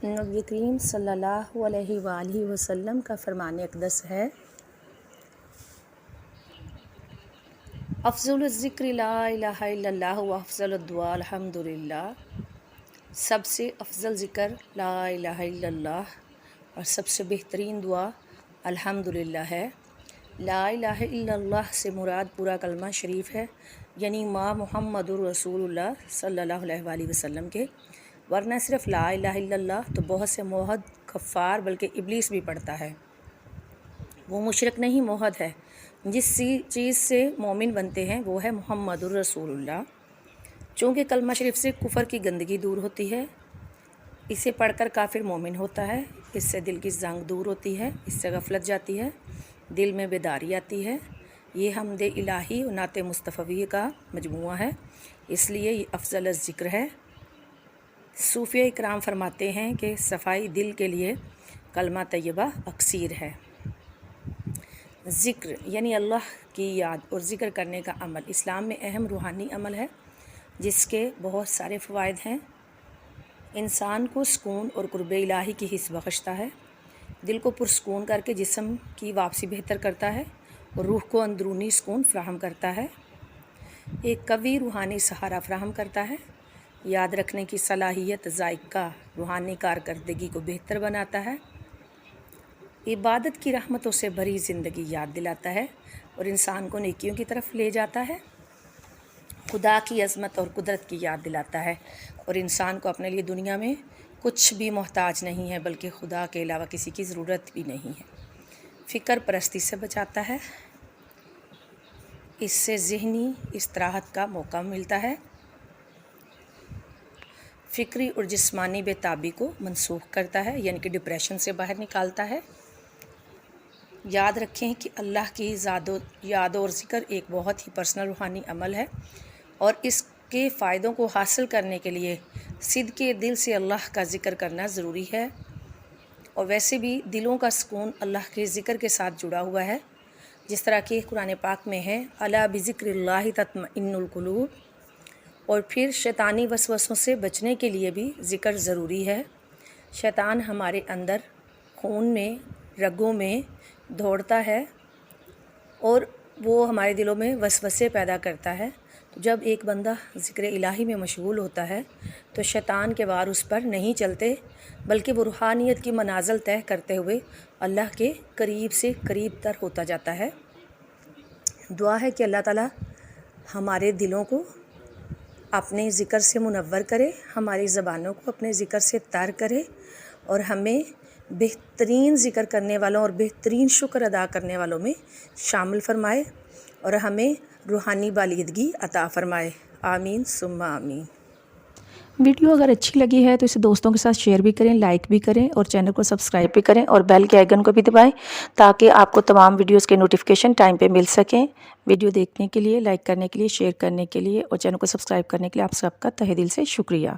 नबी करीम सल्लल्लाहु अलैहि वसल्लम का फरमान अक़दस है, अफ़ज़लुल ज़िक्र ला इलाहा इल्लल्लाह व अफ़ज़लुद दुआ अल्हम्दुलिल्लाह। सबसे अफ़ज़ल ज़िक्र ला इलाहा इल्लल्लाह और सबसे बेहतरीन दुआ अल्हम्दुलिल्लाह है। ला इलाहा इल्लल्लाह से मुराद पूरा कलमा शरीफ है, यानी माँ मुहम्मदुर रसूलुल्लाह सल्लल्लाहु अलैहि वसल्लम के। वरना सिर्फ ला इलाहा इल्लल्लाह तो बहुत से मोहद कफ़ार बल्कि इब्लीस भी पढ़ता है। वो मुशरिक नहीं, मोहद है। जिस चीज़ से मोमिन बनते हैं वो है मुहम्मदुर रसूलुल्लाह। चूँकि कलमा शरीफ से कुफ़र की गंदगी दूर होती है, इसे पढ़कर काफिर मोमिन होता है। इससे दिल की ज़ंग दूर होती है, इससे गफलत जाती है, दिल में बेदारी आती है। ये हमदे इलाही और नाते मुस्तफ़वी का मजमुआ है, इसलिए ये अफ़ज़ल ज़िक्र है। सूफ़िया इकराम फरमाते हैं कि सफ़ाई दिल के लिए कलमा तय्यबा अक्सीर है। ज़िक्र यानी अल्लाह की याद और ज़िक्र करने का अमल इस्लाम में अहम रूहानी अमल है, जिसके बहुत सारे फ़वाइद हैं। इंसान को सुकून और क़ुर्ब इलाही की हिस्स बख्शता है, दिल को पुरसुकून करके जिस्म की वापसी बेहतर करता है और रूह को अंदरूनी सुकून फ़राहम करता है। एक कवी रूहानी सहारा फ़राहम करता है। याद रखने की सलाहियत ज़ायक़ा रूहानी कारकर्दगी को बेहतर बनाता है। इबादत की रहमतों से भरी ज़िंदगी याद दिलाता है और इंसान को नेकियों की तरफ ले जाता है। खुदा की अज़मत और कुदरत की याद दिलाता है और इंसान को अपने लिए दुनिया में कुछ भी मोहताज नहीं है, बल्कि खुदा के अलावा किसी की ज़रूरत भी नहीं है। फ़िक्र परस्ती से बचाता है, इससे ज़हनी इस्तराहत का मौका मिलता है। फ़िक्री और जिस्मानी बेताबी को मनसूख करता है, यानी कि डिप्रेशन से बाहर निकालता है। याद रखें कि अल्लाह की याद और ज़िक्र एक बहुत ही पर्सनल रूहानी अमल है और इसके फ़ायदों को हासिल करने के लिए सिद्क़े दिल से अल्लाह का ज़िक्र करना ज़रूरी है। और वैसे भी दिलों का सुकून अल्लाह के ज़िक्र के साथ जुड़ा हुआ है, जिस तरह कि कुरान पाक में है, अला बिज़िक्रिल्लाहि तत्मइन्नुल क़ुलूब। और फिर शैतानी वसवसों से बचने के लिए भी ज़िक्र ज़रूरी है। शैतान हमारे अंदर खून में, रगों में दौड़ता है और वो हमारे दिलों में वसवसे पैदा करता है। तो जब एक बंदा ज़िक्र इलाही में मशगूल होता है तो शैतान के वार उस पर नहीं चलते, बल्कि वो रूहानियत की मनाज़िल तय करते हुए अल्लाह के करीब से करीब तर होता जाता है। दुआ है कि अल्लाह ताला हमारे दिलों को अपने ज़िक्र से मुनव्वर करे, हमारी ज़बानों को अपने ज़िक्र से तर करे और हमें बेहतरीन ज़िक्र करने वालों और बेहतरीन शुक्र अदा करने वालों में शामिल फ़रमाए और हमें रूहानी बालिदगी अता फ़रमाए। आमीन सुम्मा आमीन। वीडियो अगर अच्छी लगी है तो इसे दोस्तों के साथ शेयर भी करें, लाइक भी करें और चैनल को सब्सक्राइब भी करें और बेल के आइकन को भी दबाएं, ताकि आपको तमाम वीडियोस के नोटिफिकेशन टाइम पे मिल सकें। वीडियो देखने के लिए, लाइक करने के लिए, शेयर करने के लिए और चैनल को सब्सक्राइब करने के लिए आप सबका तहे दिल से शुक्रिया।